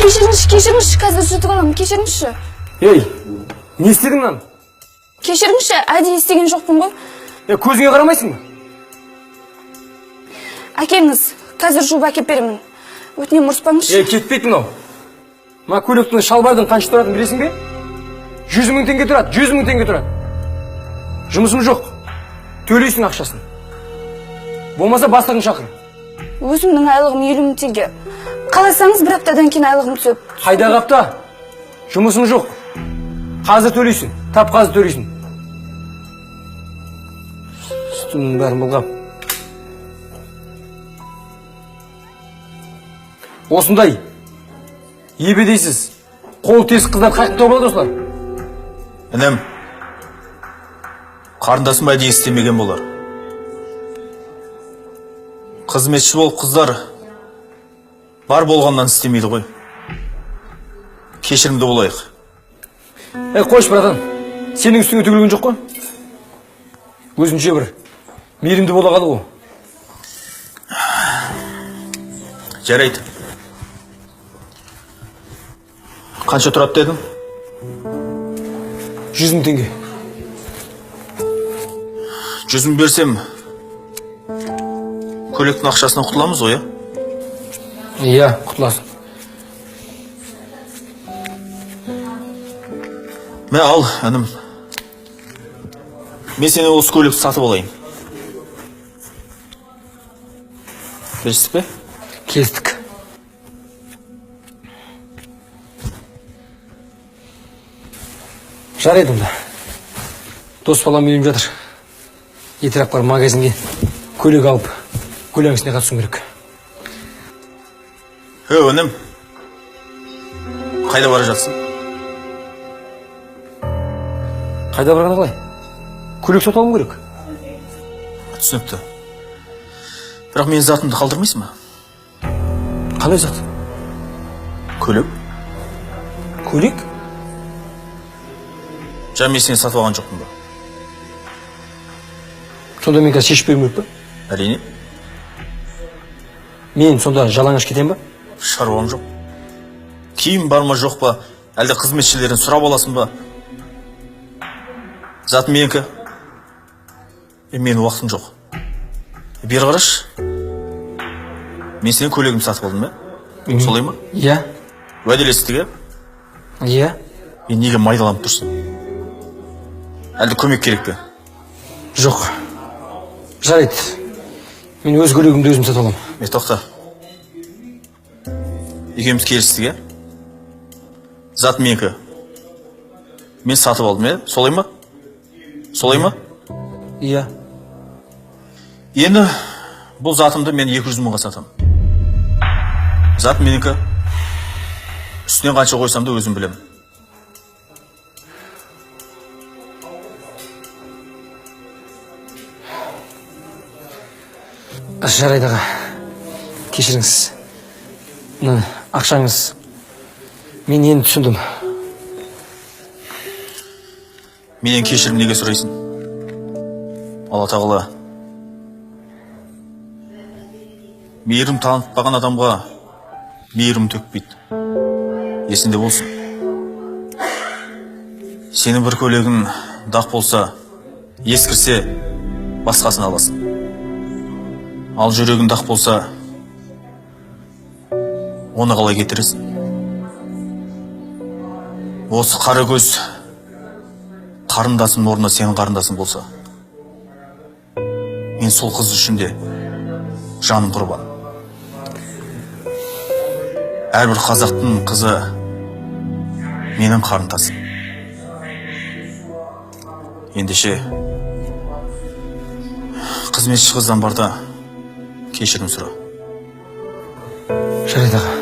Кешіріңізші, қазір жұтып аламын, кешіріңізші. Ей, не істедің lan? Кешіріңізші, әдейі істеген жоқпын ғой. Көзіңе қарамайсың ба? Әкеңіз, қазір жуып әкеп беремін. Өтінемін, ұрыспаңызшы. Кетпейді мынау. Ма көйлектің шалбардың қанша тұратынын білесің бе? 100 000 теңге тұрады, 100 000 теңге тұрады. Жұмысым жоқ. Төлейсің ақшасын. Болмаса бастығын шақыр. Өзімнің айлығым 50 000 теңге. Қаласаңыз бір аптадан кейін айлығым түсіп. Қайда қапта? Жұмысым жоқ. Қазір төлейсің. Тап қазір төлейсің. Үстімнің бәрін бұлғап. Осындай ебедейсіз, қол тез қыздар қайқы болады осылар. Інім, қарындасым әдейі істемеген болар. Қызметші болып қыздар бар болғаннан істемейді ғой. Кешірімді болайық. Қойш, братан, сенің үстіңе төгілген жоқ қой? Өзінше бір мейірімді бола қалды ғой. Жарайды. Қанша тұрады дедің? 100 000 теңге. 100 000 берсем, көйлектің ақшасынан құтыламыз ғой, Иә, құтыласың. Мә ал, інім. Мен сені осы көйлекті сатып алайын. Келістік пе? Келістік. Жарайды онда. Дос балам үйленіп жатыр. Етірек бар магазинге көйлек алып, көйлегісіне қатысуым керек. Інім. Қайда бара жатсың? Қайда барғаны қалай? Көйлек сатып алуым керек. Түсінікті. Бірақ мен затымды қалдырмайсың ба? Қалай зат? Көйлек? Көйлек? Жан мен сені сатып алған жоқпын ба? Сонда мен қазір шешіп беруім керек па? Әрине. Мен сонда жалаңаш кетем ба? Шаруам жоқ. Киім бар ма жоқ па? Әлде қызметшілерден сұрап аласың ба? Зат менікі. Менің уақытым жоқ. Бері қараш. Мен сенің көйлегімді сатып алдым, солай ма? Иә. Уәделестік, Иә. Мен неге майдаланып тұрсың? Әлде көмек керек пе? Жоқ. Жарайды. Мен өз көйлегімді өзім сатып аламын. Тоқта. Екеуміз келістік, Зат менікі. Мен сатып алдым, солай ма? Солай ма? Иә. Енді бұл затымды мен 200 000-ға сатамын. Зат менікі. Үстінен қанша қойсам да өзім білемін. Жарайды аға. Кешіріңіз. Ақшаңыз. Мен енді түсіндім. Менен кешірім неге сұрайсың? Алла тағала мейірім танытпаған адамға мейірім төкпейді. Есінде болсын. Сенің бір көйлегің дақ болса, ескірсе, басқасын аласың. Ал жүрегің дақ болса, оны қалай кетіресің? Осы қара көз қарындасым орнына сенің қарындасың болса, мен сол қыз үшін де жаным құрбан. Әрбір қазақтың қызы менің қарындасым. Ендеше қызметші қыздан барда кешірім сұра. Жарайды аға.